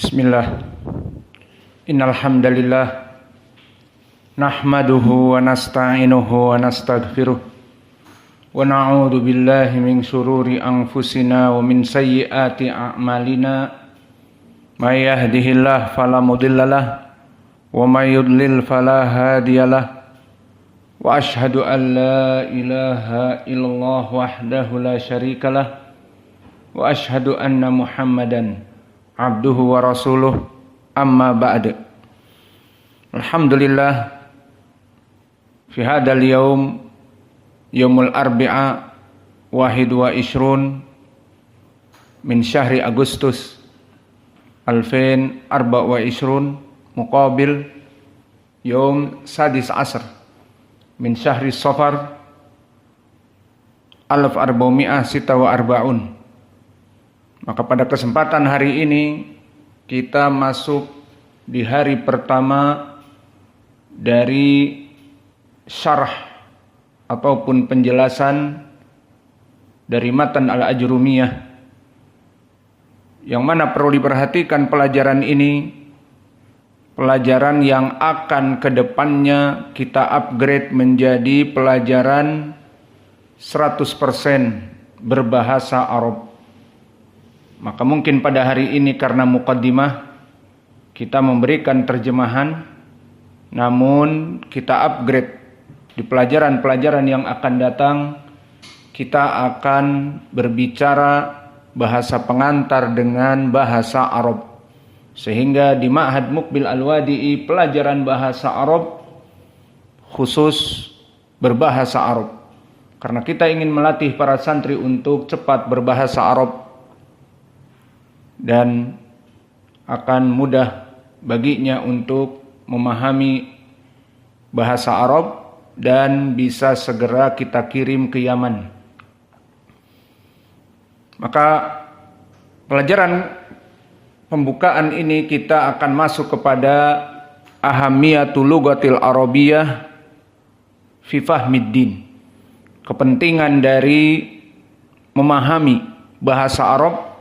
Bismillah. Innal hamdalillah nahmaduhu wa nasta'inuhu wa nastaghfiruh wa na'udzu billahi min shururi anfusina wa min sayyiati a'malina. May yahdihillahu fala mudhillalah wa may yudlil fala hadiyalah. Wa ashhadu an la ilaha illallah wahdahu la syarikalah wa ashhadu anna Muhammadan abduhu wa rasuluh, amma ba'd. Alhamdulillah, fi hadal yaum, yaumul arbi'a, wahid wa ishrun min syahri Agustus 2024, muqabil yaum sadis asr min syahri Safar 1446. Maka pada kesempatan hari ini kita masuk di hari pertama dari syarah ataupun penjelasan dari matan Al-Ajrumiyah, yang mana perlu diperhatikan pelajaran ini, pelajaran yang akan kedepannya kita upgrade menjadi pelajaran 100% berbahasa Arab. Maka mungkin pada hari ini karena muqaddimah kita memberikan terjemahan, namun kita upgrade di pelajaran-pelajaran yang akan datang, kita akan berbicara bahasa pengantar dengan bahasa Arab. Sehingga di Ma'had Muqbil Al-Wadi'i pelajaran bahasa Arab khusus berbahasa Arab. Karena kita ingin melatih para santri untuk cepat berbahasa Arab dan akan mudah baginya untuk memahami bahasa Arab dan bisa segera kita kirim ke Yaman. Maka pelajaran pembukaan ini kita akan masuk kepada ahamiyatul lughatil arabiyyah fi fahmiddin. Kepentingan dari memahami bahasa Arab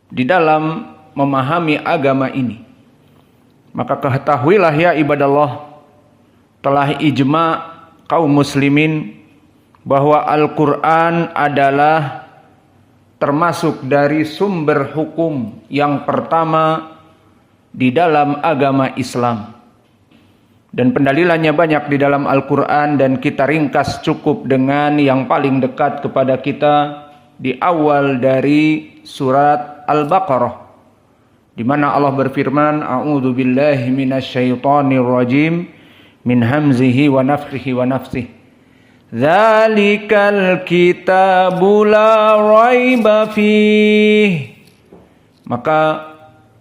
di dalam memahami agama ini. Maka ketahuilah ya ibadallah, telah ijma kaum muslimin bahwa Al-Quran adalah termasuk dari sumber hukum yang pertama di dalam agama Islam. Dan pendalilannya banyak di dalam Al-Quran, dan kita ringkas cukup dengan yang paling dekat kepada kita di awal dari surat Al-Baqarah, di mana Allah berfirman, a'udzu billahi minasyaitonir rajim min hamzihi wa nafthihi wa nafsihi. Dzalikal kitabu la raiba fih. Maka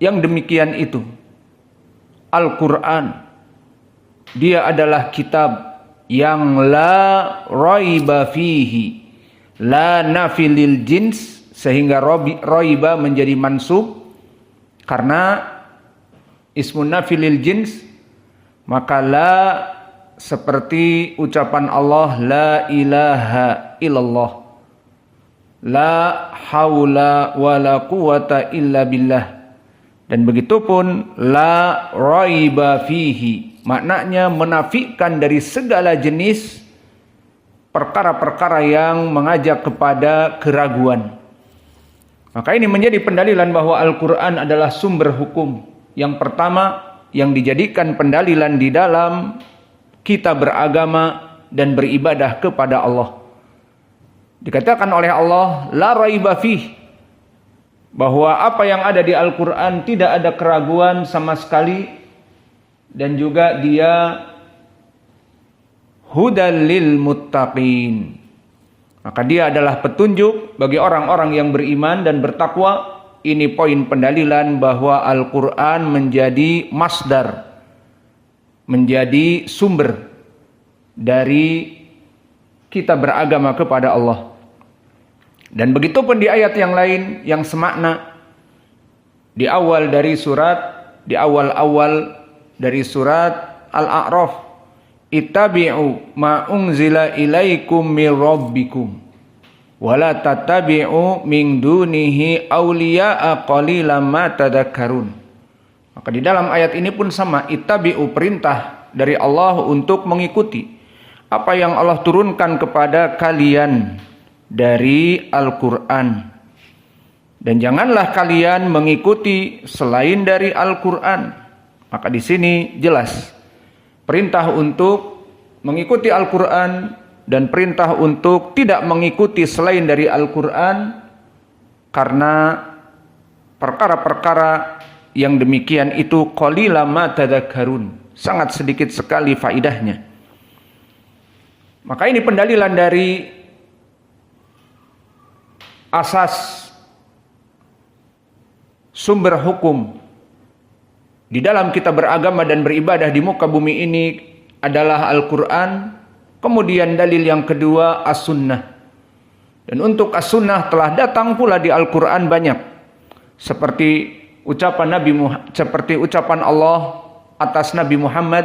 yang demikian itu Al-Qur'an, dia adalah kitab yang la raiba fihi, la nafilil jins, sehingga raiba menjadi mansub karena ismun nafilil jins. Maka la seperti ucapan Allah, la ilaha illallah, la haula wala quwata illa billah. Dan begitupun la raiba fihi, maknanya menafikan dari segala jenis perkara-perkara yang mengajak kepada keraguan. Maka ini menjadi pendalilan bahwa Al-Quran adalah sumber hukum yang pertama yang dijadikan pendalilan di dalam kita beragama dan beribadah kepada Allah. Dikatakan oleh Allah, la raiba fih, bahwa apa yang ada di Al-Quran tidak ada keraguan sama sekali, dan juga dia hudal lil muttaqin. Maka dia adalah petunjuk bagi orang-orang yang beriman dan bertakwa. Ini poin pendalilan bahwa Al-Quran menjadi masdar, menjadi sumber dari kita beragama kepada Allah. Dan begitupun di ayat yang lain yang semakna, di awal dari surat Al-A'raf, ittabi'u ma unzila ilaikum mir rabbikum. wala tattabi'u min dunihi awliya'a qalilan ma tadhakkarun. Maka di dalam ayat ini pun sama, ittabi'u, perintah dari Allah untuk mengikuti apa yang Allah turunkan kepada kalian dari Al-Qur'an. Dan janganlah kalian mengikuti selain dari Al-Qur'an. Maka di sini jelas perintah untuk mengikuti Al-Qur'an dan perintah untuk tidak mengikuti selain dari Al-Quran, karena perkara-perkara yang demikian itu qalilan ma tadhakkarun, sangat sedikit sekali faidahnya. Maka ini pendalilan dari asas sumber hukum di dalam kita beragama dan beribadah di muka bumi ini adalah Al-Quran. Kemudian dalil yang kedua as-sunnah. Dan untuk as-sunnah telah datang pula di Al-Quran banyak. Seperti ucapan Allah atas Nabi Muhammad,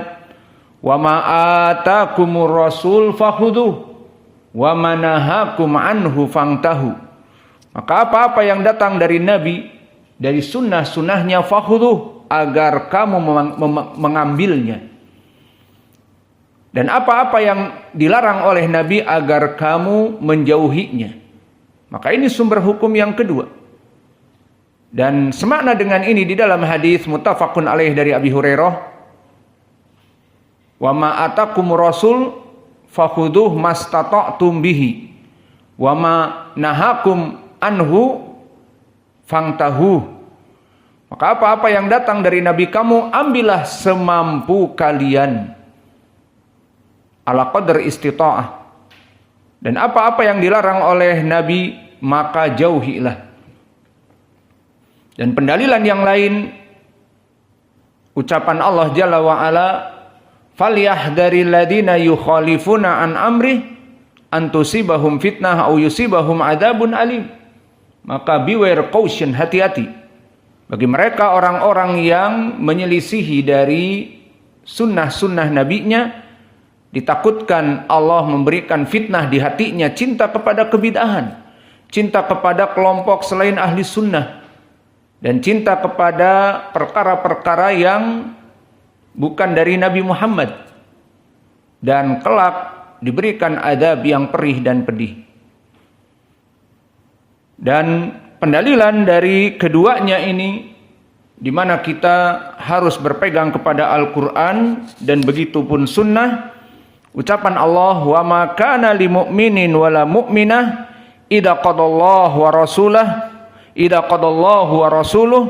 wa ma atakumur rasul fakhudhuh wa ma nahakum anhu fangtahu. Maka apa-apa yang datang dari Nabi, dari sunnah-sunnahnya, fakhudhuh, agar kamu mengambilnya. Dan apa-apa yang dilarang oleh Nabi agar kamu menjauhinya. Maka ini sumber hukum yang kedua. Dan semakna dengan ini di dalam hadis muttafaqun alaih dari Abi Hurairah, wa ma atakumur rasul fakhudhuh mastata'tum bihi wa ma nahakum anhu fangtahu. Maka apa-apa yang datang dari Nabi kamu ambillah semampu kalian, ala qadar istita'ah. Dan apa-apa yang dilarang oleh Nabi maka jauhilah. Dan pendalilan yang lain, ucapan Allah Jalla wa Ala, falyahdharil ladzina yukhalifuna an amrih an tusibahum fitnah aw yusibahum adzabun alim. Maka beware, caution, hati-hati bagi mereka orang-orang yang menyelisihi dari sunnah-sunnah nabinya. Ditakutkan Allah memberikan fitnah di hatinya, cinta kepada kebid'ahan, cinta kepada kelompok selain ahli sunnah, dan cinta kepada perkara-perkara yang bukan dari Nabi Muhammad, dan kelak diberikan adab yang perih dan pedih. Dan pendalilan dari keduanya ini, di mana kita harus berpegang kepada Al-Quran dan begitu pun sunnah. Ucapan Allah, wa ma kana lil mu'minin wala mu'minah idza qadallahu wa rasuluh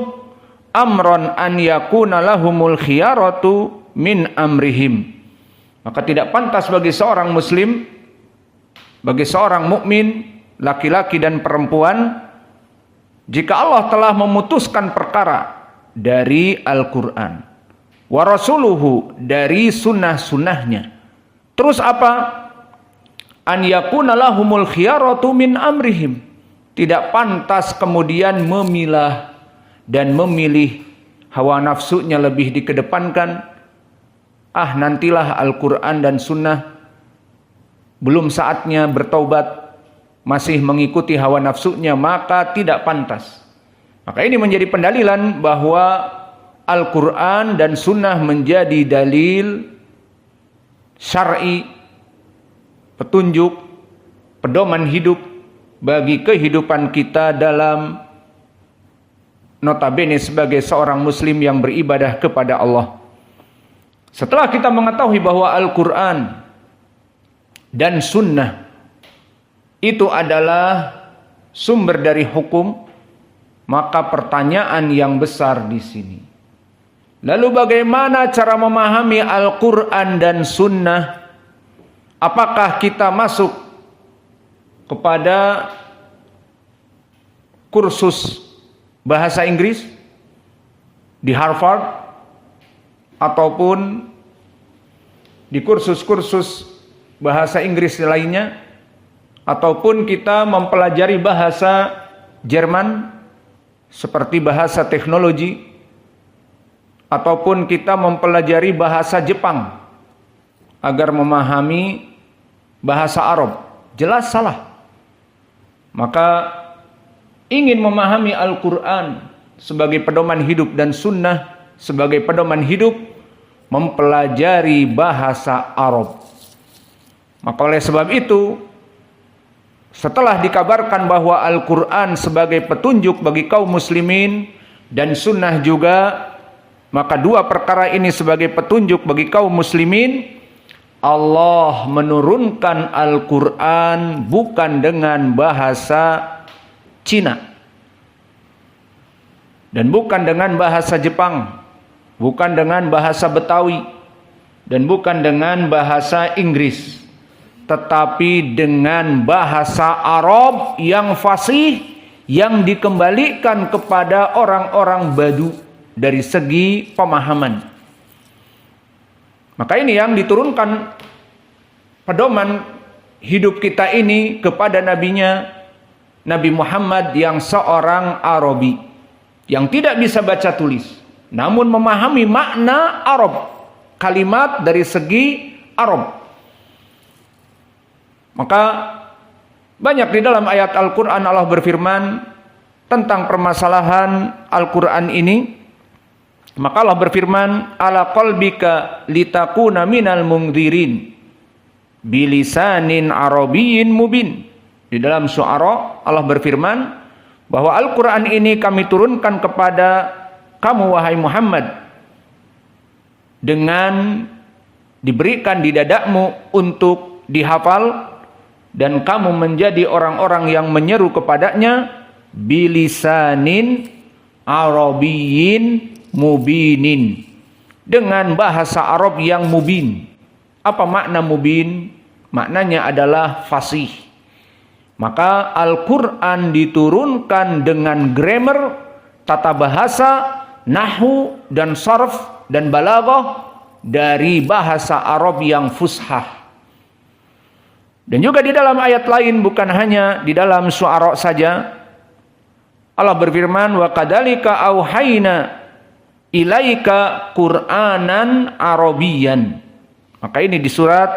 amran an yakuna lahumul khiyaratu min amrihim. Maka tidak pantas bagi seorang muslim, bagi seorang mukmin, laki-laki dan perempuan, jika Allah telah memutuskan perkara dari Al-Quran, wa rasuluhu, dari sunnah-sunnahnya. Terus apa? An yakuna lahumul khiyaratu min amrihim. Tidak pantas kemudian memilah dan memilih hawa nafsunya lebih dikedepankan. Nantilah Al-Quran dan sunnah, belum saatnya bertaubat, masih mengikuti hawa nafsunya, maka tidak pantas. Maka ini menjadi pendalilan bahwa Al-Quran dan sunnah menjadi dalil syar'i, petunjuk, pedoman hidup bagi kehidupan kita dalam notabene sebagai seorang muslim yang beribadah kepada Allah. Setelah kita mengetahui bahwa Al-Quran dan sunnah itu adalah sumber dari hukum, maka pertanyaan yang besar di sini, lalu bagaimana cara memahami Al-Quran dan sunnah? Apakah kita masuk kepada kursus bahasa Inggris di Harvard, ataupun di kursus-kursus bahasa Inggris lainnya, ataupun kita mempelajari bahasa Jerman seperti bahasa teknologi, ataupun kita mempelajari bahasa Jepang agar memahami bahasa Arab? Jelas salah. Maka ingin memahami Al-Quran sebagai pedoman hidup dan sunnah sebagai pedoman hidup, mempelajari bahasa Arab. Maka oleh sebab itu, setelah dikabarkan bahwa Al-Quran sebagai petunjuk bagi kaum muslimin dan sunnah juga, maka dua perkara ini sebagai petunjuk bagi kaum muslimin, Allah menurunkan Al-Quran bukan dengan bahasa Cina dan bukan dengan bahasa Jepang, bukan dengan bahasa Betawi dan bukan dengan bahasa Inggris, tetapi dengan bahasa Arab yang fasih, yang dikembalikan kepada orang-orang Badu dari segi pemahaman. Maka ini yang diturunkan pedoman hidup kita ini kepada nabinya, Nabi Muhammad yang seorang Arabi, yang tidak bisa baca tulis, namun memahami makna Arab, kalimat dari segi Arab. Maka banyak di dalam ayat Al-Quran Allah berfirman tentang permasalahan Al-Quran ini. Maka Allah berfirman, ala qalbika litakuna minal mungdzirin bilisanin arabiyyin mubin. Di dalam Syu'ara Allah berfirman bahwa Al-Quran ini kami turunkan kepada kamu wahai Muhammad dengan diberikan di dadamu untuk dihafal, dan kamu menjadi orang-orang yang menyeru kepadanya bilisanin arabiyyin mubinin, dengan bahasa Arab yang mubin. Apa makna mubin? Maknanya adalah fasih. Maka Al-Quran diturunkan dengan grammar, tata bahasa, nahwu dan sarf dan balaghah dari bahasa Arab yang fushah. Dan juga di dalam ayat lain, bukan hanya di dalam Syu'ara saja, Allah berfirman, wa kadzalika auhayna ilaika Qur'anan Arabiyan. Maka ini di surat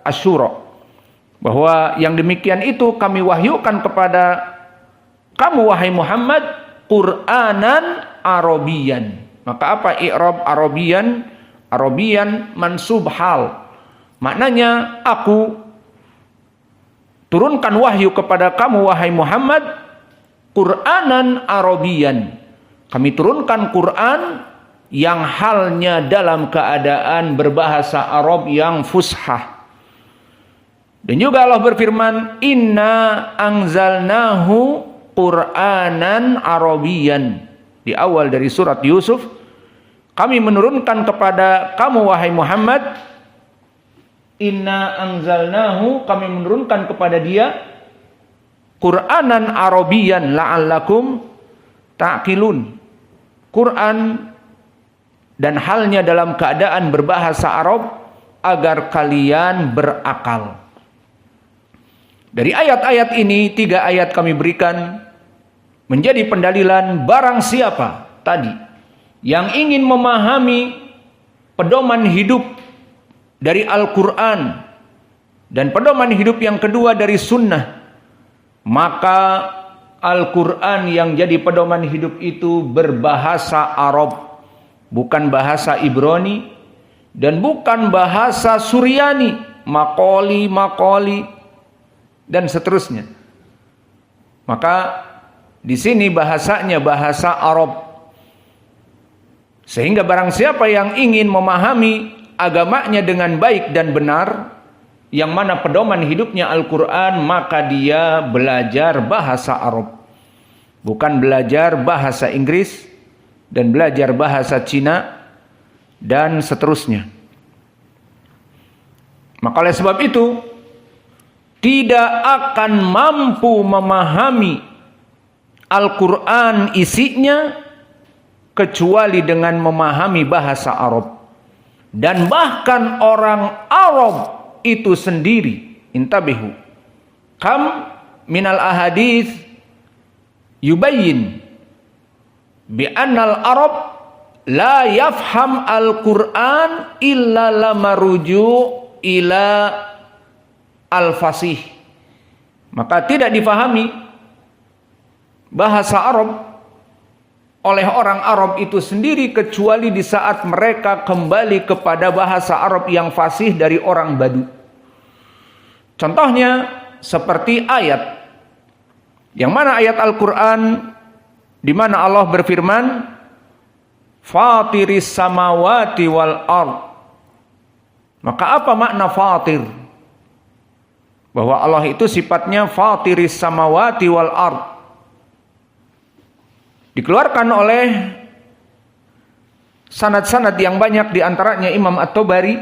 Asy-Syura, bahwa yang demikian itu kami wahyukan kepada kamu wahai Muhammad Qur'anan Arabiyan. Maka apa i'rab Arabiyan? Arabiyan mansub hal. Maknanya aku turunkan wahyu kepada kamu wahai Muhammad Qur'anan Arabiyan. Kami turunkan Quran yang halnya dalam keadaan berbahasa Arab yang fushah. Dan juga Allah berfirman, inna anzalnahu Qur'anan Arabiyan. Di awal dari surat Yusuf, kami menurunkan kepada kamu wahai Muhammad, inna anzalnahu, kami menurunkan kepada dia Qur'anan Arabiyan la'allakum ta'qilun. Quran dan halnya dalam keadaan berbahasa Arab agar kalian berakal. Dari ayat-ayat ini, 3 ayat kami berikan menjadi pendalilan barang siapa tadi yang ingin memahami pedoman hidup dari Al-Quran dan pedoman hidup yang kedua dari sunnah, maka Al-Quran yang jadi pedoman hidup itu berbahasa Arab, bukan bahasa Ibrani dan bukan bahasa Suryani, Makoli, dan seterusnya. Maka di sini bahasanya bahasa Arab. Sehingga barang siapa yang ingin memahami agamanya dengan baik dan benar, yang mana pedoman hidupnya Al-Quran, maka dia belajar bahasa Arab, bukan belajar bahasa Inggris dan belajar bahasa Cina dan seterusnya. Maka oleh sebab itu tidak akan mampu memahami Al-Quran isinya kecuali dengan memahami bahasa Arab. Dan bahkan orang Arab itu sendiri, intabihu, kam minal ahadits yubayyin bi annal Arab la yafham al-Quran illa lama ruju' ila al-fasih. Maka tidak difahami bahasa Arab oleh orang Arab itu sendiri kecuali di saat mereka kembali kepada bahasa Arab yang fasih dari orang Badu. Contohnya seperti ayat yang mana ayat Al-Qur'an di mana Allah berfirman, Fatiris samawati wal ard. Maka apa makna fatir? Bahwa Allah itu sifatnya Fatiris samawati wal ard. Dikeluarkan oleh sanad-sanad yang banyak, di antaranya Imam At-Tabari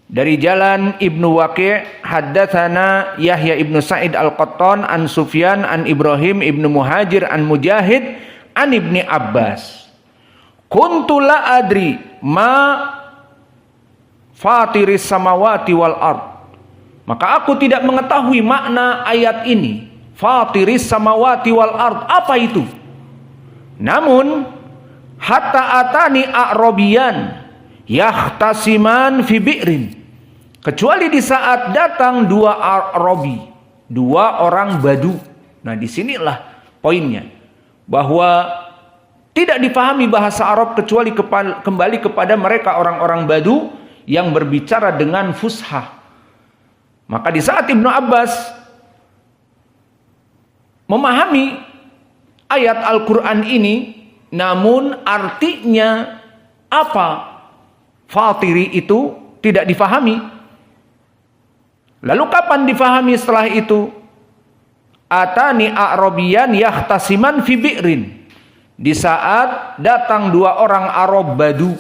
dari jalan Ibnu Waqi' haddatsana Yahya ibnu Sa'id Al-Qattan an Sufyan an Ibrahim ibnu Muhajir an Mujahid an Ibni Abbas. Kuntu la adri ma fatiris samawati wal ard. Maka aku tidak mengetahui makna ayat ini. Fatiris samawati wal ard, apa itu? Namun hatta atani a'rabiyan yahtasiman fi bi'rin. Kecuali di saat datang dua Arabi, dua orang Badu. Nah, disinilah poinnya, bahwa tidak dipahami bahasa Arab kecuali kembali kepada mereka orang-orang Badu yang berbicara dengan fushah. Maka di saat Ibnu Abbas memahami ayat Al-Quran ini, namun artinya apa fatiri itu tidak difahami. Lalu kapan difahami setelah itu? Atani a'rabiyan yahtasiman fi bi'rin. Di saat datang dua orang Arab Badu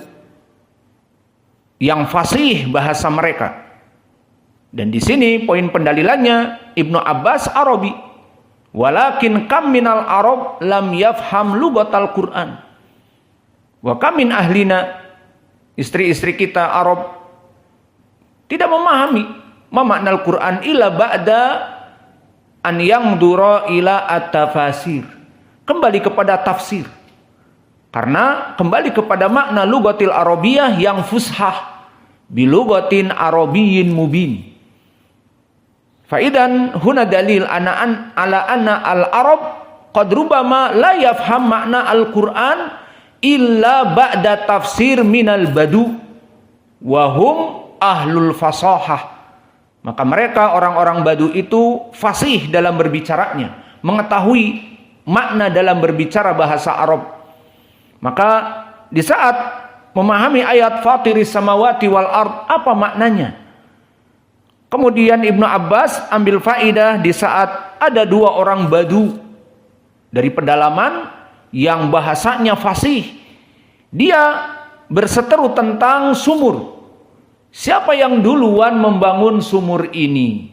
yang fasih bahasa mereka. Dan di sini poin pendalilannya, Ibnu Abbas Arabi. Walakin kam minal Arab lam yafham lugatal Qur'an. Wa kam min ahlina, istri-istri kita Arab tidak memahami makna Al-Qur'an illa ba'da an yangdura ila at-tafasir. Kembali kepada tafsir. Karena kembali kepada makna lugatil Arabiyah yang fushah bilugatin Arabiyyin mubin. Faidan huna dalil ala anna al-Arab qad rubama la yafham makna al-Qur'an illa ba'da tafsir minal badu wa hum ahlul fasahah. Maka mereka orang-orang Badu itu fasih dalam berbicaranya, mengetahui makna dalam berbicara bahasa Arab. Maka di saat memahami ayat Fatiris samawati wal ard, apa maknanya? Kemudian Ibnu Abbas ambil faidah di saat ada dua orang Badu dari pedalaman yang bahasanya fasih. Dia berseteru tentang sumur. Siapa yang duluan membangun sumur ini?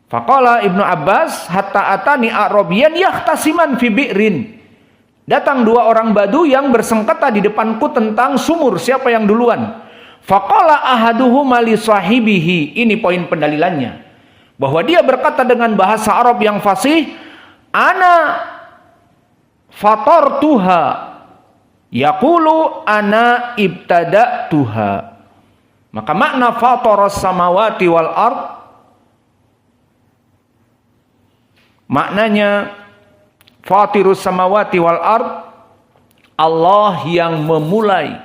Faqala Ibnu Abbas hatta atani a'rabiyan yahtasiman fi bi'rin. Datang dua orang Badu yang bersengketa di depanku tentang sumur, siapa yang duluan? Faqala ahaduhuma li sahibihi. Ini poin pendalilannya, bahwa dia berkata dengan bahasa Arab yang fasih, ana fatartuha, yaqulu ana ibtada'tuha. Maka makna fataras samawati wal ard, maknanya fatirus samawati wal ard, Allah yang memulai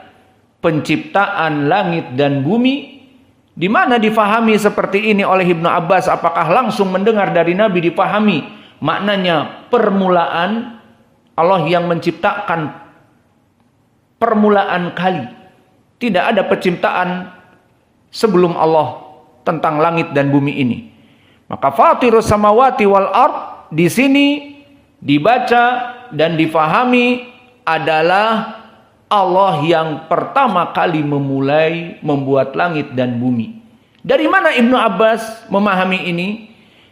penciptaan langit dan bumi. Di mana difahami seperti ini oleh Ibnu Abbas? Apakah langsung mendengar dari Nabi dipahami maknanya permulaan, Allah yang menciptakan permulaan kali, tidak ada penciptaan sebelum Allah tentang langit dan bumi ini. Maka fatirus samawati wal ard di sini dibaca dan difahami adalah Allah yang pertama kali memulai membuat langit dan bumi. Dari mana Ibnu Abbas memahami ini?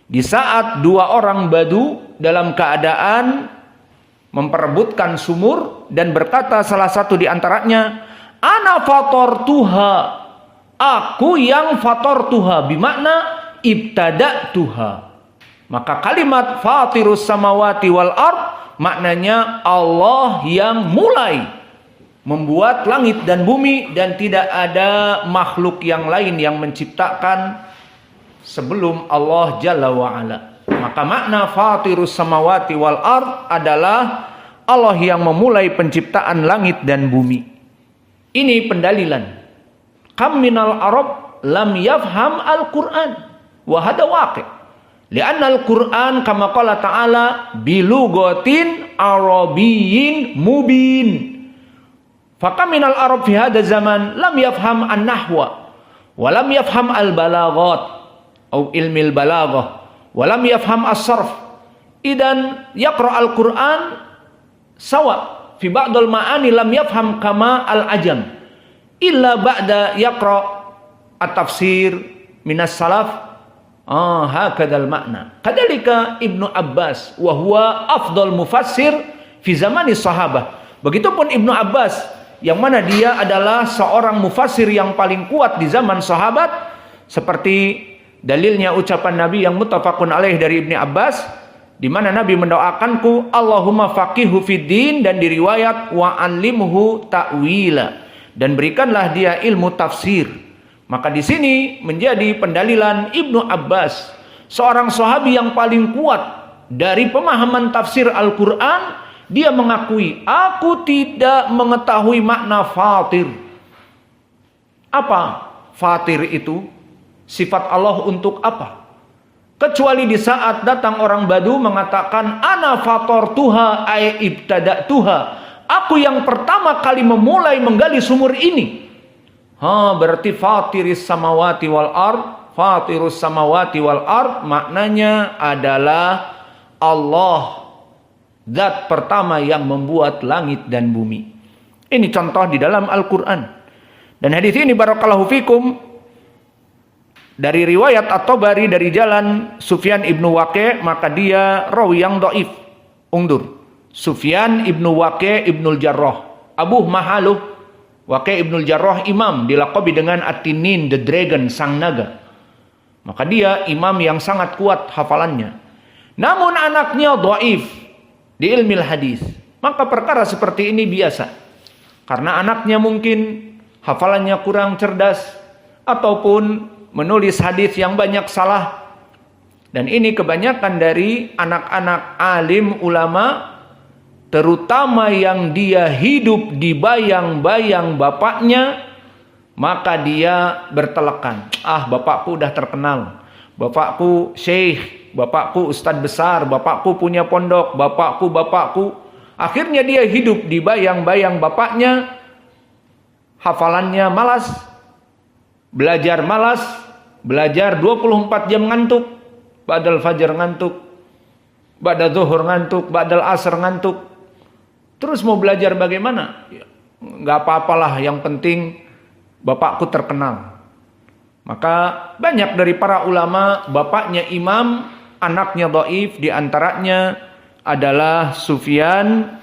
Di saat dua orang Badu dalam keadaan memperebutkan sumur dan berkata salah satu di antaranya, ana fatartuha, aku yang fatartuha, bimakna ibtada'tuha. Maka kalimat fatirus samawati wal ard maknanya Allah yang mulai membuat langit dan bumi, dan tidak ada makhluk yang lain yang menciptakan sebelum Allah Jalla wa'ala. Maka makna fatirus samawati wal ard adalah Allah yang memulai penciptaan langit dan bumi. Ini pendalilan. Kam minal arab lam yafham al-Qur'an wa hada waqi'. Lianna al-Qur'an kama qala ta'ala bilugatin arabiyyin mubin. Fakam minal arab fi hada zaman lam yafham an-nahwa wa lam yafham al-balaghat atau ilmil balaghah wa lam yafham as-sarf. Idan yaqra al-Qur'an sawa fi ba'dal ma'ani lam yafham kama al-ajam illa ba'da yaqra at-tafsir minas salaf hakadal makna. Kadalika Ibnu Abbas wa huwa afdal mufassir fi zamani sahabah. Begitupun Ibnu Abbas yang mana dia adalah seorang mufassir yang paling kuat di zaman sahabat, seperti dalilnya ucapan Nabi yang muttafaqun alaih dari Ibnu Abbas, di mana Nabi mendoakanku Allahumma faqihu fid din, dan di riwayat wa allimhu ta'wila, dan berikanlah dia ilmu tafsir. Maka di sini menjadi pendalilan Ibnu Abbas, seorang sahabi yang paling kuat dari pemahaman tafsir Al-Quran. Dia mengakui, aku tidak mengetahui makna fatir. Apa fatir itu? Sifat Allah untuk apa? Kecuali di saat datang orang Badu mengatakan, ana fatortuha ay ibtada'tuha. Aku yang pertama kali memulai menggali sumur ini. Berarti fatiris samawati wal ard, fatirus samawati wal ard maknanya adalah Allah, zat pertama yang membuat langit dan bumi. Ini contoh di dalam Al-Quran. Dan hadis ini barakallahu fikum dari riwayat At-Tabari dari jalan Sufyan ibnu Waqi', maka dia rawi yang dhaif. Undur. Sufyan ibnu Waqi' ibnul Jarrah, Abu Mahaluh. Waqi' ibnul Jarrah imam, dilaqabi dengan At-Tinin, the dragon, sang naga. Maka dia imam yang sangat kuat hafalannya. Namun anaknya dhaif di ilmil hadis. Maka perkara seperti ini biasa. Karena anaknya mungkin hafalannya kurang cerdas, ataupun menulis hadis yang banyak salah. Dan ini kebanyakan dari anak-anak alim ulama, terutama yang dia hidup di bayang-bayang bapaknya, maka dia bertelekan. Bapakku udah terkenal, bapakku syekh, bapakku ustadz besar, bapakku punya pondok, bapakku. Akhirnya dia hidup di bayang-bayang bapaknya, hafalannya malas, belajar malas, belajar 24 jam ngantuk, ba'dal fajar ngantuk, ba'dal zuhur ngantuk, ba'dal asar ngantuk. Terus mau belajar bagaimana? Nggak apa-apalah, yang penting bapakku terkenal. Maka banyak dari para ulama, bapaknya imam, anaknya dhaif. Di antaranya adalah Sufyan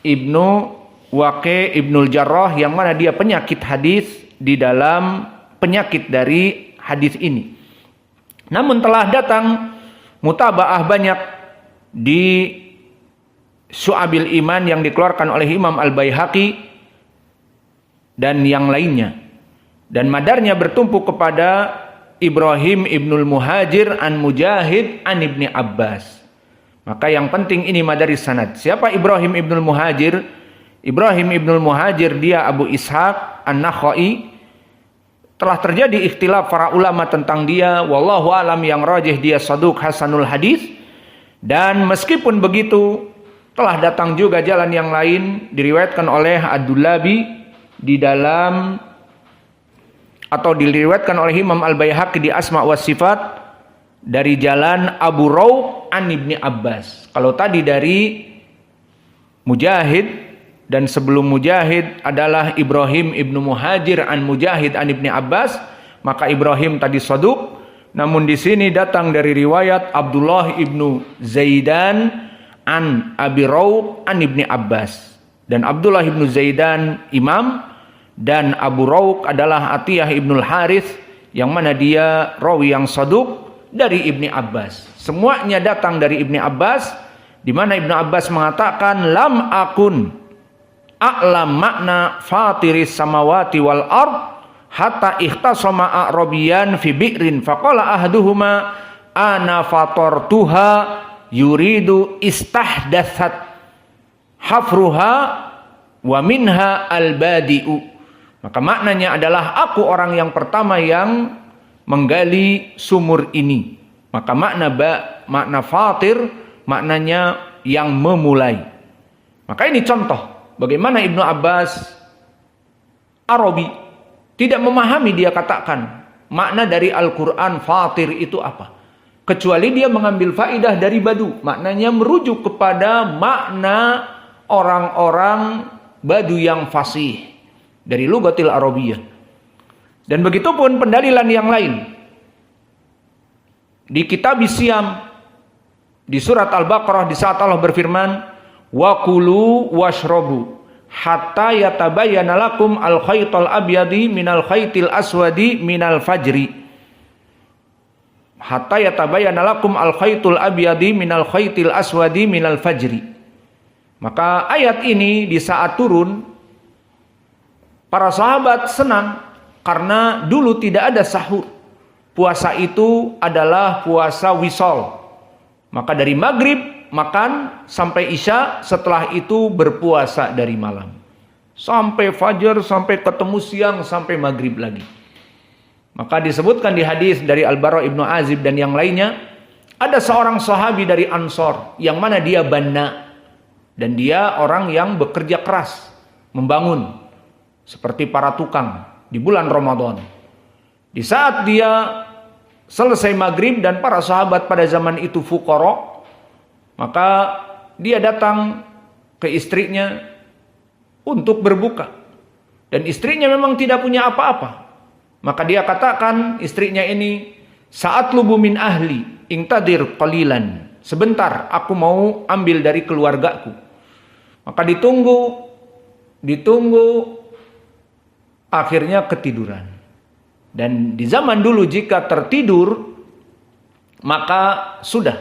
ibnu Waqi' ibnul Jarrah, yang mana dia penyakit hadis di dalam penyakit dari hadis ini. Namun telah datang mutabaah banyak di Syu'abil Iman yang dikeluarkan oleh Imam Al-Baihaqi dan yang lainnya. Dan madarnya bertumpu kepada Ibrahim ibnul Muhajir an Mujahid an Ibni Abbas. Maka yang penting ini madari sanad. Siapa Ibrahim ibnul Muhajir? Ibrahim ibnul Muhajir dia Abu Ishaq An-Nakhai. Telah terjadi ikhtilaf para ulama tentang dia. Wallahu alam, yang rajih dia saduq hasanul hadis. Dan meskipun begitu, telah datang juga jalan yang lain diriwayatkan oleh Ad-Dullabi di dalam, atau diriwayatkan oleh Imam Al-Baihaqi di Asma wa Sifat dari jalan Abu Rawq an Ibni Abbas. Kalau tadi dari Mujahid, dan sebelum Mujahid adalah Ibrahim ibnu Muhajir an Mujahid an Ibni Abbas, maka Ibrahim tadi saduq. Namun di sini datang dari riwayat Abdullah ibnu Zaidan an Abi Rawq an Ibni Abbas. Dan Abdullah ibnu Zaidan imam, dan Abu Rawq adalah Atiyah ibnul Harith, yang mana dia rawi yang saduq dari Ibni Abbas. Semuanya datang dari Ibni Abbas, di mana Ibnu Abbas mengatakan lam akun a'lam makna fatiris samawati wal ard hatta ikhtasama a'rabiyan fi bi'rin faqala ahaduhuma ana fatartuha yuridu istahdatsat hafruha wa minha albadi'u. Maka maknanya adalah aku orang yang pertama yang menggali sumur ini. Maka makna fatir maknanya yang memulai. Maka ini contoh bagaimana Ibnu Abbas Arabi tidak memahami, dia katakan makna dari Al-Quran fatir itu apa. Kecuali dia mengambil faidah dari Badu. Maknanya merujuk kepada makna orang-orang Badu yang fasih dari lugatil Arabiyah. Dan begitupun pendalilan yang lain. Di kitab Isyam, di surat Al-Baqarah, di saat Allah berfirman, wa kulu washrabu hatta yatabayyana lakum al-khaytul abyadi minal khaytil aswadi minal fajri. Hatta yatabayyana lakum al-khaytul abyadi minal khaytil aswadi minal fajri. Maka ayat ini di saat turun, para sahabat senang karena dulu tidak ada sahur. Puasa itu adalah puasa wisol. Maka dari maghrib makan sampai isya, setelah itu berpuasa dari malam. Sampai fajar, sampai ketemu siang, sampai maghrib lagi. Maka disebutkan di hadis dari Al-Bara Ibnu Azib dan yang lainnya, ada seorang sahabi dari Ansor, yang mana dia banna. Dan dia orang yang bekerja keras, membangun. Seperti para tukang di bulan Ramadan. Di saat dia selesai maghrib dan para sahabat pada zaman itu fuqara, maka dia datang ke istrinya untuk berbuka. Dan istrinya memang tidak punya apa-apa. Maka dia katakan istrinya ini, saat lubu min ahli, ingtadir qalilan. Sebentar, aku mau ambil dari keluargaku. Maka ditunggu, akhirnya ketiduran. Dan di zaman dulu jika tertidur, maka sudah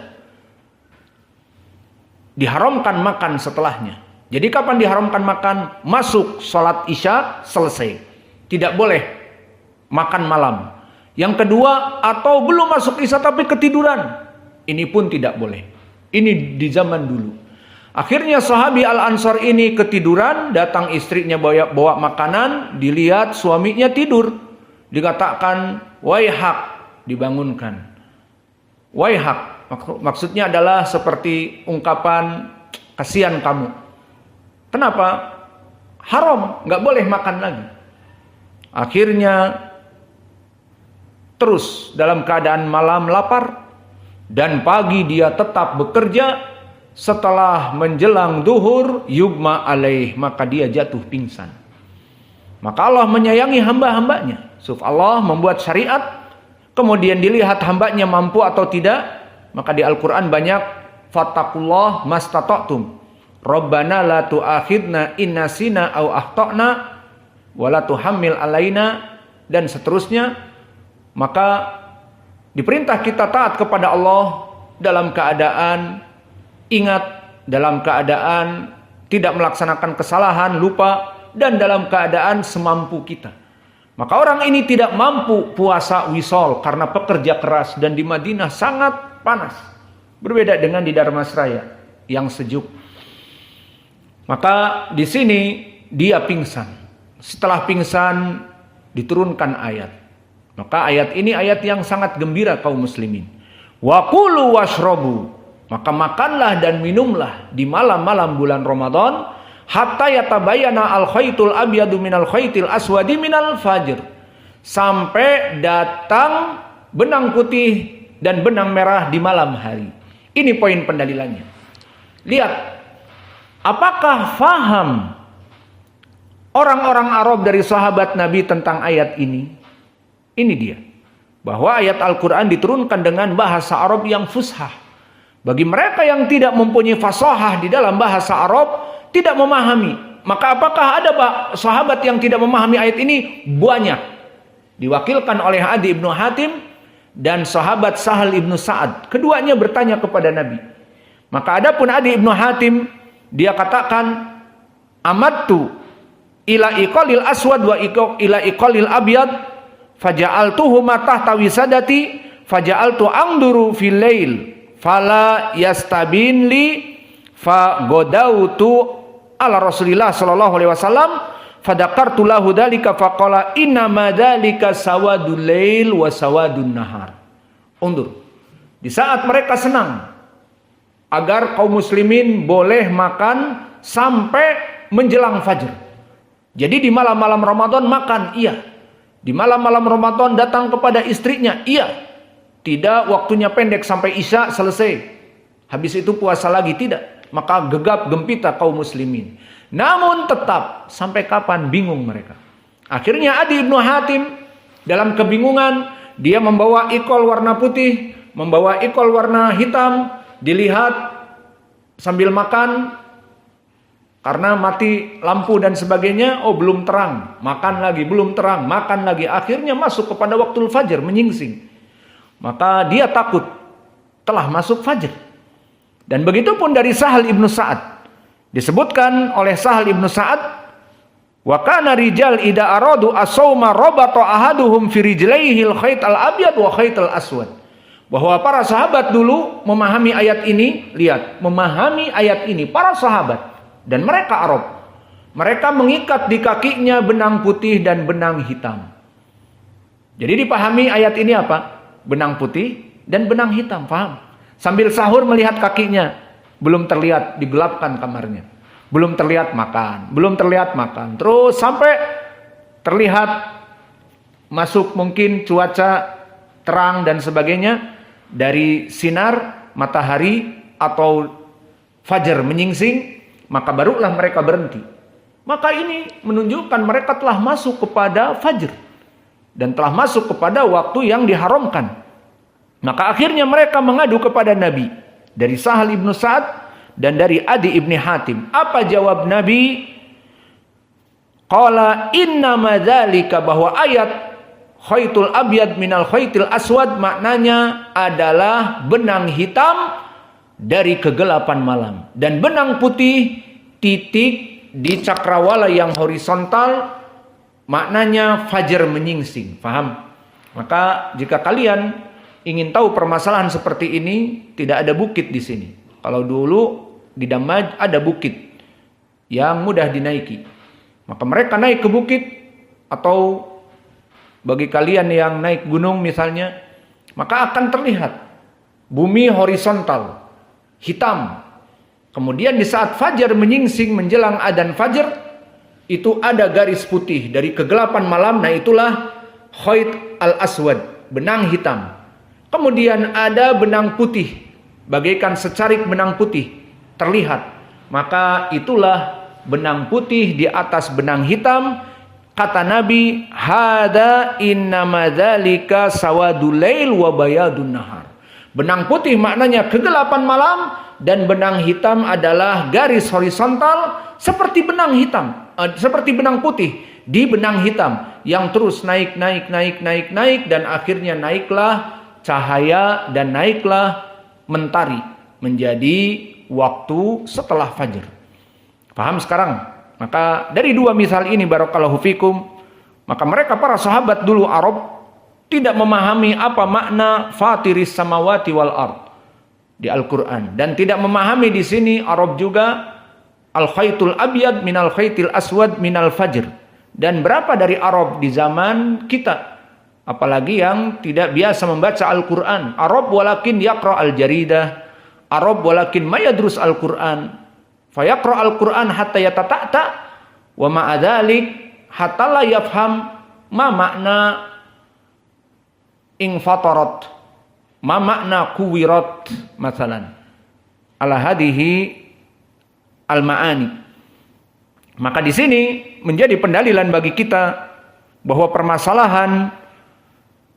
diharamkan makan setelahnya. Jadi kapan diharamkan makan? Masuk sholat isya, selesai. Tidak boleh makan malam. Yang kedua, atau belum masuk isya tapi ketiduran. Ini pun tidak boleh. Ini di zaman dulu. Akhirnya sahabi Al-Ansar ini ketiduran, datang istrinya bawa makanan, dilihat suaminya tidur. Dikatakan, waihak, dibangunkan. Waihak, maksudnya adalah seperti ungkapan kasihan kamu. Kenapa? Haram, nggak boleh makan lagi. Akhirnya terus dalam keadaan malam lapar dan pagi dia tetap bekerja. Setelah menjelang duhur, yugma alaih, maka dia jatuh pingsan. Maka Allah menyayangi hamba-hambanya. Allah membuat syariat, kemudian dilihat hambanya mampu atau tidak. Maka di Al-Quran banyak, fattakullah mastata'tum, Rabbana la tu'akhidna inna sina au akhta'na, wa la tuhammil alaina, dan seterusnya. Maka diperintah kita taat kepada Allah dalam keadaan ingat, dalam keadaan tidak melaksanakan kesalahan, lupa, dan dalam keadaan semampu kita. Maka orang ini tidak mampu puasa wisol karena pekerja keras dan di Madinah sangat panas. Berbeda dengan di Dharmasraya yang sejuk. Maka di sini dia pingsan. Setelah pingsan diturunkan ayat. Maka ayat ini ayat yang sangat gembira kaum muslimin. Wa kulu washrabu. Maka makanlah dan minumlah di malam-malam bulan Ramadan hatta yatabayyana al-khaytul abyadu minal khaytil aswadi minal fajr. Sampai datang benang putih dan benang merah di malam hari. Ini poin pendalilannya. Lihat, apakah faham orang-orang Arab dari sahabat Nabi tentang ayat ini? Ini dia. Bahwa ayat Al-Quran diturunkan dengan bahasa Arab yang fushah. Bagi mereka yang tidak mempunyai fasahah di dalam bahasa Arab, tidak memahami. Maka apakah ada sahabat yang tidak memahami ayat ini? Banyak. Diwakilkan oleh Adi ibnu Hatim dan sahabat Sahal ibnu Sa'ad. Keduanya bertanya kepada Nabi. Maka adapun Adi ibnu Hatim, dia katakan, amadtu ila iqalil aswad wa ila iqalil abyad faja'altuhuma tahta wisadati faja'altu angduru fil lail fala yastabin li fa godautu ala Rasulillah sallallahu alaihi wasallam fadakartu lahu dzalika faqala inna ma dzalika sawadul lail wa sawadun nahar. Undur. Di saat mereka senang agar kaum muslimin boleh makan sampai menjelang fajar. Jadi di malam-malam Ramadan makan, iya. Di malam-malam Ramadan datang kepada istrinya, iya. Tidak waktunya pendek sampai Isya selesai. Habis itu puasa lagi, tidak. Maka gegap gempita kaum muslimin. Namun tetap sampai kapan bingung mereka. Akhirnya Adi ibnu Hatim dalam kebingungan, dia membawa ikol warna putih, membawa ikol warna hitam, dilihat sambil makan. Karena mati lampu dan sebagainya, oh belum terang, makan lagi, belum terang, makan lagi. Akhirnya masuk kepada waktu fajar, menyingsing. Maka dia takut telah masuk fajar. Dan begitu pun dari Sahal ibnu Sa'ad. Disebutkan oleh Sahal ibnu Sa'ad, wa kana rijal ida aradu as-sauma rabata ahaduhum fi rijlaihi al-khayt al-abyad wa khayt al-aswad. Bahwa para sahabat dulu memahami ayat ini, lihat, memahami ayat ini para sahabat. Dan mereka Arab. Mereka mengikat di kakinya benang putih dan benang hitam. Jadi dipahami ayat ini apa? Benang putih dan benang hitam, paham? Sambil sahur melihat kakinya, belum terlihat, digelapkan kamarnya. Belum terlihat makan, belum terlihat makan. Terus sampai terlihat masuk mungkin cuaca terang dan sebagainya. Dari sinar matahari atau fajar menyingsing, maka barulah mereka berhenti. Maka ini menunjukkan mereka telah masuk kepada fajar. Dan telah masuk kepada waktu yang diharamkan. Maka akhirnya mereka mengadu kepada Nabi. Dari Sahal ibnu Sa'ad dan dari Adi ibni Hatim. Apa jawab Nabi? Qala inna madzalika, bahwa ayat khaytul abyad minal khaytil aswad maknanya adalah benang hitam dari kegelapan malam. Dan benang putih titik di cakrawala yang horizontal maknanya fajar menyingsing. Paham? Maka jika kalian ingin tahu permasalahan seperti ini, tidak ada bukit di sini. Kalau dulu di Damaj ada bukit yang mudah dinaiki. Maka mereka naik ke bukit, atau bagi kalian yang naik gunung misalnya, maka akan terlihat bumi horizontal, hitam. Kemudian di saat fajar menyingsing menjelang adzan fajar, itu ada garis putih dari kegelapan malam. Nah itulah khayt al-aswad, benang hitam. Kemudian ada benang putih, bagaikan secarik benang putih terlihat. Maka itulah benang putih di atas benang hitam. Kata Nabi, hada innama dzalika sawadul lail wa bayadun nahar. Benang putih maknanya kegelapan malam, dan benang hitam adalah garis horizontal seperti benang hitam, seperti benang putih di benang hitam yang terus naik dan akhirnya naiklah cahaya dan naiklah mentari menjadi waktu setelah fajar. Paham sekarang? Maka dari dua misal ini barakallahu fikum, maka mereka para sahabat dulu Arab tidak memahami apa makna fatiris samawati wal ard di Al-Qur'an, dan tidak memahami di sini Arab juga al-khaytul abyad minal khaytil aswad minal fajr. Dan berapa dari Arab di zaman kita, apalagi yang tidak biasa membaca Al-Qur'an, Arab walakin yaqra al-jaridah, Arab walakin mayadrus Al-Qur'an, fayaqra Al-Qur'an hatta yatata'ta wa ma'adzalik hatta la yafham ma makna infatarat, ma makna kuwirat masalan ala hadihi al-ma'ani. Maka di sini menjadi pendalilan bagi kita bahwa permasalahan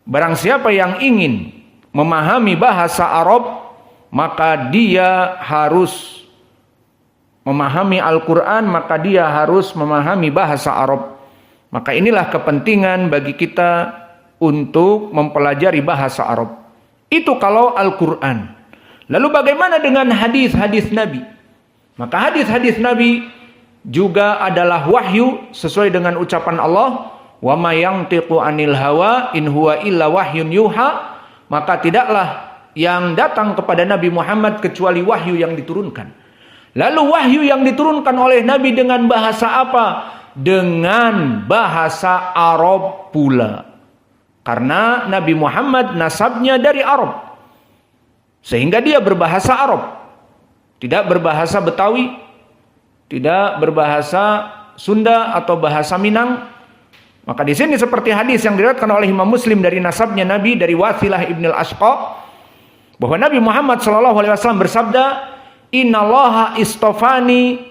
barang siapa yang ingin memahami bahasa Arab, maka dia harus memahami Al-Quran, maka dia harus memahami bahasa Arab. Maka inilah kepentingan bagi kita untuk mempelajari bahasa Arab. Itu kalau Al-Quran. Lalu bagaimana dengan hadis-hadis Nabi? Maka hadis-hadis Nabi juga adalah wahyu sesuai dengan ucapan Allah, wa ma yantiqu anil hawa in huwa illa wahyun yuha. maka tidaklah yang datang kepada Nabi Muhammad kecuali wahyu yang diturunkan. Lalu wahyu yang diturunkan oleh Nabi dengan bahasa apa? Dengan bahasa Arab pula. Karena Nabi Muhammad nasabnya dari Arab, sehingga dia berbahasa Arab, tidak berbahasa Betawi, tidak berbahasa Sunda atau bahasa Minang. Maka di sini seperti hadis yang diriwayatkan oleh Imam Muslim dari nasabnya Nabi dari Wasilah ibn al-Ashqa, bahwa Nabi Muhammad SAW bersabda, Innallaha istofani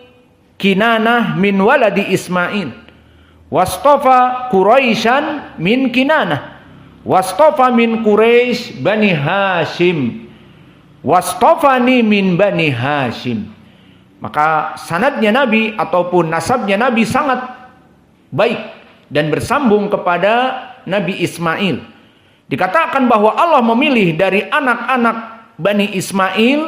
Kinanah min waladi Ismail, wastofa Quraisyan min Kinanah, wastofa min Quraisy bani Hashim, wastofani min bani Hashim. Maka sanadnya Nabi ataupun nasabnya Nabi sangat baik dan bersambung kepada Nabi Ismail. Dikatakan bahwa Allah memilih dari anak-anak Bani Ismail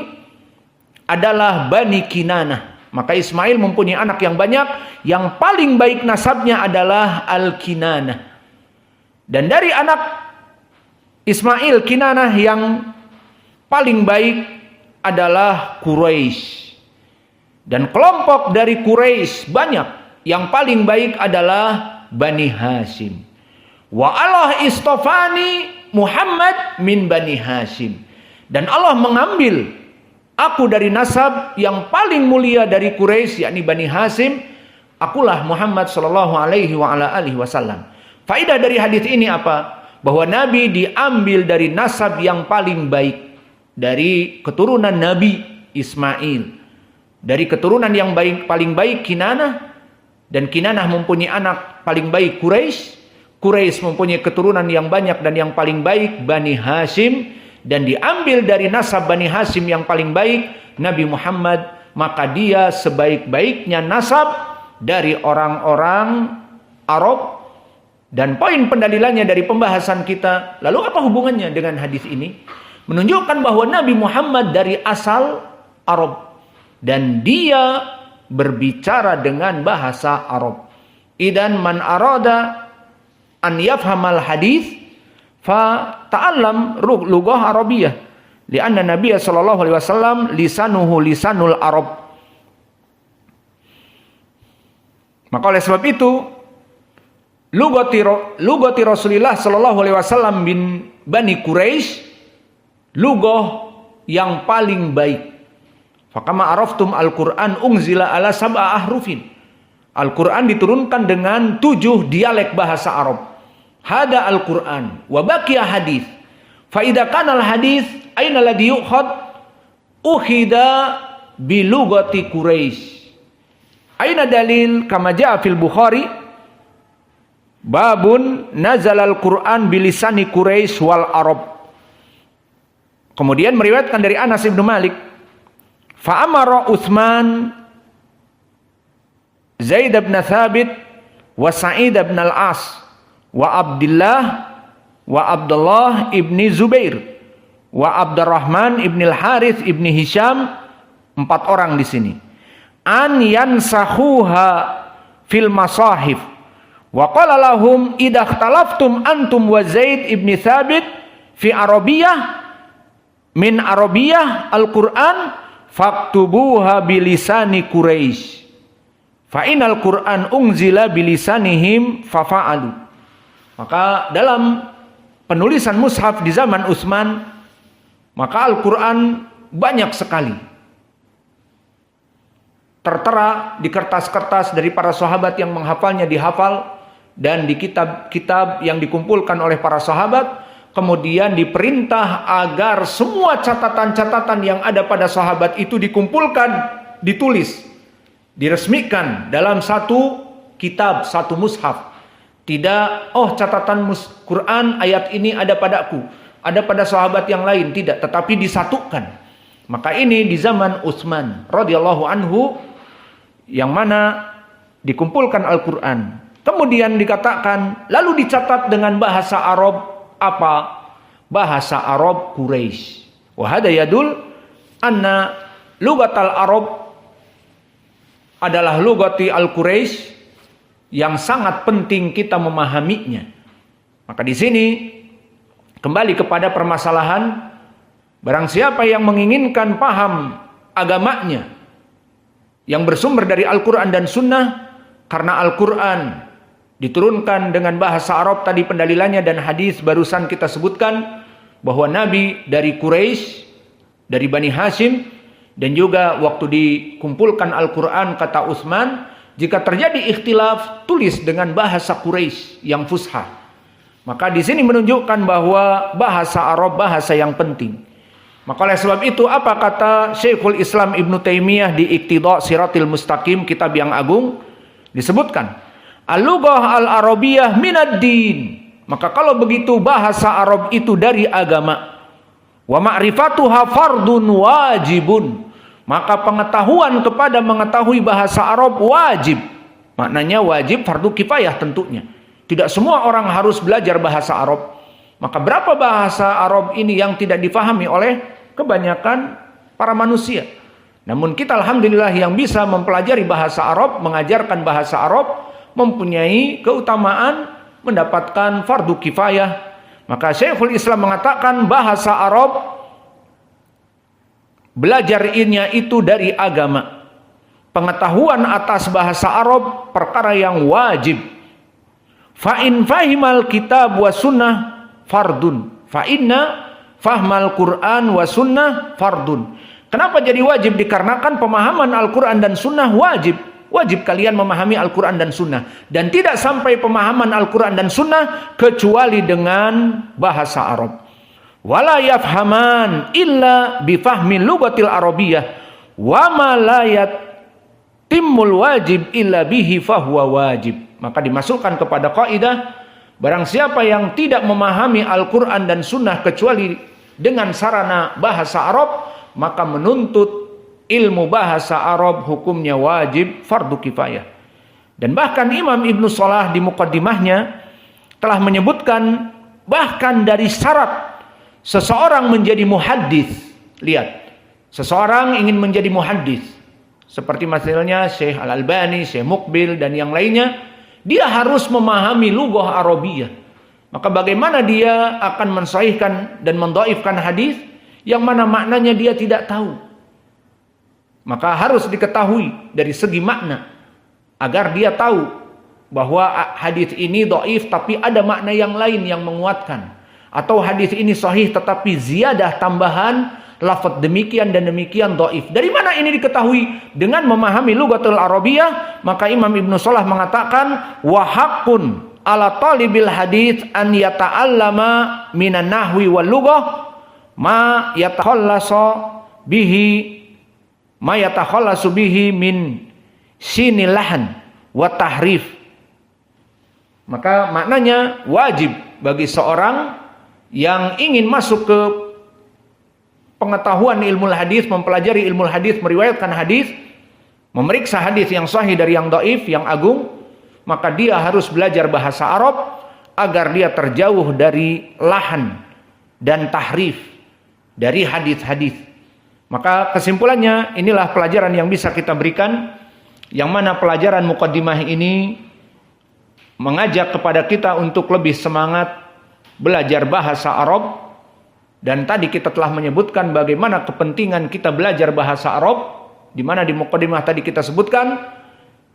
adalah Bani Kinanah. Maka Ismail mempunyai anak yang banyak, yang paling baik nasabnya adalah Al-Kinanah. Dan dari anak Ismail Kinanah yang paling baik adalah Quraisy. Dan kelompok dari Quraisy banyak, yang paling baik adalah Bani Hashim. Wa Allah istofani Muhammad min Bani Hashim. Dan Allah mengambil aku dari nasab yang paling mulia dari Quraisy, yakni Bani Hashim. Akulah Muhammad sallallahu alaihi wa ala alihi wasallam. Faedah dari hadis ini apa? Bahwa Nabi diambil dari nasab yang paling baik, dari keturunan Nabi Ismail, dari keturunan yang baik, paling baik Kinanah, dan Kinanah mempunyai anak paling baik Quraisy. Quraisy mempunyai keturunan yang banyak dan yang paling baik Bani Hashim, dan diambil dari nasab Bani Hashim yang paling baik Nabi Muhammad, maka dia sebaik-baiknya nasab dari orang-orang Arab. Dan poin pendalilannya dari pembahasan kita, lalu apa hubungannya dengan hadis ini? Menunjukkan bahwa Nabi Muhammad dari asal Arab dan dia berbicara dengan bahasa Arab. Idan man arada an yafhamal hadis fa ta'allam lughah Arabiyyah, lianna Nabiy sallallahu alaihi wasallam lisanuhu lisanul Arab. Maka oleh sebab itu lugati Rasulullah sallallahu alaihi wasallam bin Bani Quraisy, lugah yang paling baik. Fakama araftum Al-Quran unzila ala sab'a ahrufin. Al-Quran diturunkan dengan 7 dialek bahasa Arab. Hada Al-Quran wa baqiya hadis. Fa idza kana al-hadis aina ladhi yu'khad ukhida bi lugati Quraisy. Aina dalil kama jaa fil Bukhari babun nazal al-Quran bilisani Quraisy wal Arab. Kemudian meriwayatkan dari Anas bin Malik, fa amara Utsman Zaid bin Thabit wa Sa'id bin al-As wa Abdullah ibni Zubair wa Abdurrahman ibni al-Harith ibni Hisham, 4 orang di sini, an yansahuha fil masahif. Wa qala lahum idza ikhtalaftum antum wa Zaid ibn Thabit fi Arabiyyah min Arabiyyah al-Qur'an faktubuha bilisani Quraisy. Fa inal Qur'an unzila bilisanihim fafa'alu. Maka dalam penulisan mushaf di zaman Utsman, maka Al-Qur'an banyak sekali tertera di kertas-kertas dari para sahabat yang menghafalnya dihafal, dan di kitab-kitab yang dikumpulkan oleh para sahabat. Kemudian diperintah agar semua catatan-catatan yang ada pada sahabat itu dikumpulkan, ditulis, diresmikan dalam satu kitab, satu mushaf. Tidak, oh catatan Quran ayat ini ada padaku, ada pada sahabat yang lain, tidak, tetapi disatukan. Maka ini di zaman Utsman radhiyallahu anhu, yang mana dikumpulkan Al-Quran. Kemudian dikatakan, lalu dicatat dengan bahasa Arab, apa? Bahasa Arab Quraisy. Wa hada yadul anna lugatal Arab adalah lugati al-Quraisy yang sangat penting kita memahaminya. Maka di sini kembali kepada permasalahan, barang siapa yang menginginkan paham agamanya yang bersumber dari Al-Quran dan Sunnah, karena Al-Quran diturunkan dengan bahasa Arab tadi pendalilannya, dan hadis barusan kita sebutkan bahwa Nabi dari Quraisy, dari Bani Hashim, dan juga waktu dikumpulkan Al-Quran kata Utsman, jika terjadi ikhtilaf tulis dengan bahasa Quraisy yang fusha. Maka di sini menunjukkan bahwa bahasa Arab bahasa yang penting. Maka oleh sebab itu apa kata Syekhul Islam Ibnu Taimiyah di Iqtida Siratil Mustaqim, kitab yang agung, disebutkan al-lughah al-arabiyyah minad din. Maka kalau begitu bahasa Arab itu dari agama. Wa ma'rifatuha fardun wajibun. Maka pengetahuan kepada mengetahui bahasa Arab wajib. Maknanya wajib fardu kifayah tentunya. Tidak semua orang harus belajar bahasa Arab. Maka berapa bahasa Arab ini yang tidak difahami oleh kebanyakan para manusia. Namun kita alhamdulillah yang bisa mempelajari bahasa Arab, mengajarkan bahasa Arab, mempunyai keutamaan mendapatkan fardu kifayah. Maka Syekhul Islam mengatakan bahasa Arab belajarnya itu dari agama. Pengetahuan atas bahasa Arab perkara yang wajib. Fa in fahimal kitab wa sunnah fardun. Fa inna fahmal Quran wa sunnah fardun. Kenapa jadi wajib? Dikarenakan pemahaman Al-Quran dan sunnah wajib. Wajib kalian memahami Al-Quran dan sunnah. Dan tidak sampai pemahaman Al-Quran dan sunnah kecuali dengan bahasa Arab. Wala yafhaman illa bifahmi lugatil arabiyyah. Wa ma la yatimul wajib illa bihi fahuwa wajib. Maka dimasukkan kepada kaidah, barang siapa yang tidak memahami Al-Quran dan Sunnah kecuali dengan sarana bahasa Arab, maka menuntut ilmu bahasa Arab hukumnya wajib fardu kifayah. Dan bahkan Imam Ibnu Shalah di muqaddimahnya telah menyebutkan bahkan dari syarat seseorang menjadi muhaddis. Lihat, seseorang ingin menjadi muhaddis, seperti misalnya Syekh Al-Albani, Syekh Muqbil dan yang lainnya, dia harus memahami lughah Arabiyah. Maka bagaimana dia akan mensahihkan dan mendhaifkan hadis yang mana maknanya dia tidak tahu? Maka harus diketahui dari segi makna agar dia tahu bahwa hadis ini dhaif tapi ada makna yang lain yang menguatkan, atau hadis ini sahih tetapi ziyadah tambahan lafaz demikian dan demikian dhaif. Dari mana ini diketahui? Dengan memahami lughatul Arabiyyah. Maka Imam Ibnu Shalah mengatakan wa haqqun ala talibil hadits an yata'allama minan nahwi wal lughah ma yatakhallasu bihi min sinil lahan wa tahrif. Maka maknanya wajib bagi seorang yang ingin masuk ke pengetahuan ilmu hadis, mempelajari ilmu hadis, meriwayatkan hadis, memeriksa hadis yang sahih dari yang dhaif, yang agung, maka dia harus belajar bahasa Arab agar dia terjauh dari lahan dan tahrif dari hadis-hadis. Maka kesimpulannya inilah pelajaran yang bisa kita berikan, yang mana pelajaran muqaddimah ini mengajak kepada kita untuk lebih semangat belajar bahasa Arab. Dan tadi kita telah menyebutkan bagaimana kepentingan kita belajar bahasa Arab, di mana di muqaddimah tadi kita sebutkan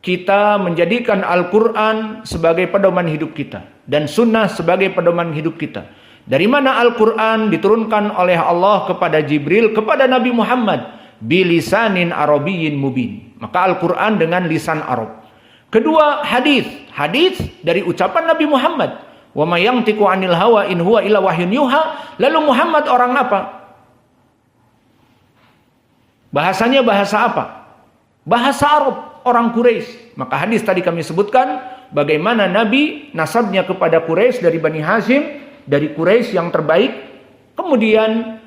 kita menjadikan Al-Quran sebagai pedoman hidup kita dan Sunnah sebagai pedoman hidup kita. Dari mana Al-Quran diturunkan oleh Allah kepada Jibril kepada Nabi Muhammad bilisanin arabiyyin mubin. Maka Al-Quran dengan lisan Arab. Kedua, hadis dari ucapan Nabi Muhammad. Wa may yantiqu 'anil hawa in huwa illa wahyun yuha. Lalu Muhammad orang apa? Bahasanya bahasa apa? Bahasa Arab, orang Quraisy. Maka hadis tadi kami sebutkan bagaimana Nabi nasabnya kepada Quraisy dari Bani Hashim, dari Quraisy yang terbaik. Kemudian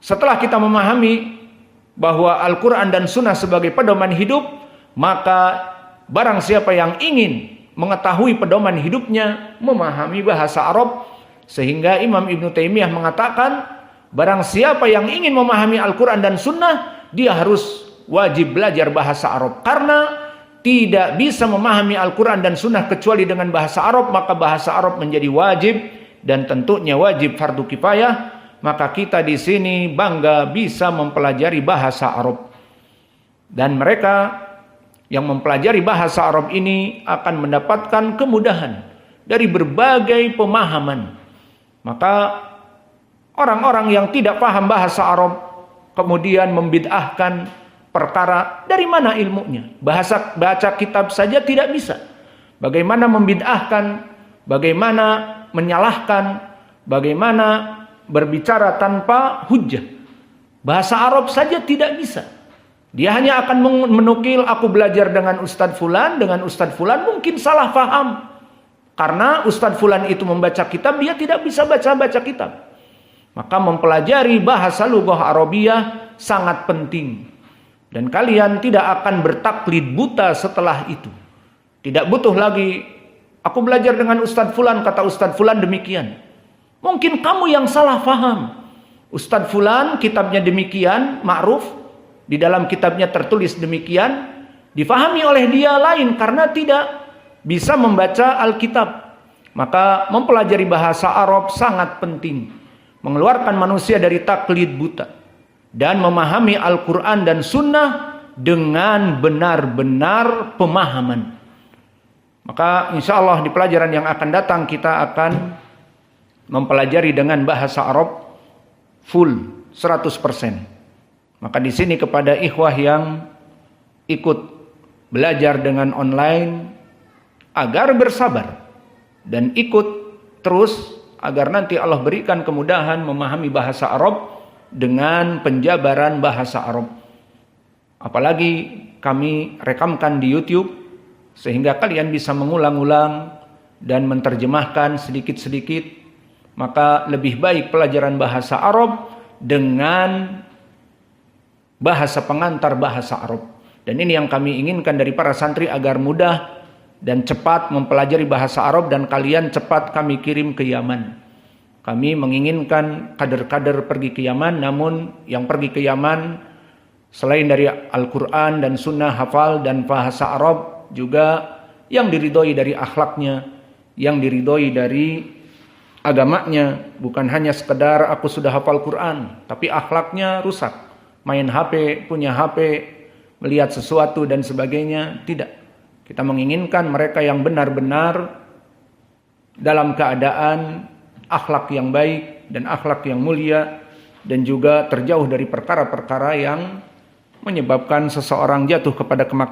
setelah kita memahami bahwa Al-Quran dan Sunnah sebagai pedoman hidup, maka barang siapa yang ingin mengetahui pedoman hidupnya, memahami bahasa Arab. Sehingga Imam Ibnu Taimiyah mengatakan, barang siapa yang ingin memahami Al-Quran dan Sunnah, dia harus wajib belajar bahasa Arab. Karena tidak bisa memahami Al-Quran dan Sunnah kecuali dengan bahasa Arab, maka bahasa Arab menjadi wajib dan tentunya wajib fardu kifayah, maka kita di sini bangga bisa mempelajari bahasa Arab. Dan mereka yang mempelajari bahasa Arab ini akan mendapatkan kemudahan dari berbagai pemahaman. Maka orang-orang yang tidak paham bahasa Arab kemudian membid'ahkan perkara, dari mana ilmunya? Baca kitab saja tidak bisa. Bagaimana membid'ahkan, bagaimana menyalahkan, bagaimana berbicara tanpa hujjah. Bahasa Arab saja tidak bisa. Dia hanya akan menukil, aku belajar dengan Ustadz Fulan, mungkin salah paham. Karena Ustadz Fulan itu membaca kitab, dia tidak bisa baca kitab. Maka mempelajari bahasa lughah Arabiyah sangat penting. Dan kalian tidak akan bertaklid buta setelah itu. Tidak butuh lagi, aku belajar dengan Ustadz Fulan, kata Ustadz Fulan demikian. Mungkin kamu yang salah paham. Ustadz Fulan kitabnya demikian, ma'ruf, di dalam kitabnya tertulis demikian, difahami oleh dia lain karena tidak bisa membaca Alkitab. Maka mempelajari bahasa Arab sangat penting, mengeluarkan manusia dari taklid buta dan memahami Al-Quran dan Sunnah dengan benar-benar pemahaman. Maka insya Allah di pelajaran yang akan datang kita akan mempelajari dengan bahasa Arab full 100%. Maka di sini kepada ikhwah yang ikut belajar dengan online agar bersabar dan ikut terus agar nanti Allah berikan kemudahan memahami bahasa Arab dengan penjabaran bahasa Arab. Apalagi kami rekamkan di YouTube sehingga kalian bisa mengulang-ulang dan menerjemahkan sedikit-sedikit. Maka lebih baik pelajaran bahasa Arab dengan bahasa pengantar bahasa Arab. Dan ini yang kami inginkan dari para santri agar mudah dan cepat mempelajari bahasa Arab dan kalian cepat kami kirim ke Yaman. Kami menginginkan kader-kader pergi ke Yaman, namun yang pergi ke Yaman selain dari Al-Quran dan Sunnah hafal dan bahasa Arab, juga yang diridhoi dari akhlaknya, yang diridhoi dari agamanya. Bukan hanya sekedar aku sudah hafal Quran, tapi akhlaknya rusak, main HP, punya HP, melihat sesuatu dan sebagainya. Tidak. Kita menginginkan mereka yang benar-benar dalam keadaan akhlak yang baik dan akhlak yang mulia, dan juga terjauh dari perkara-perkara yang menyebabkan seseorang jatuh kepada kemaksiatan.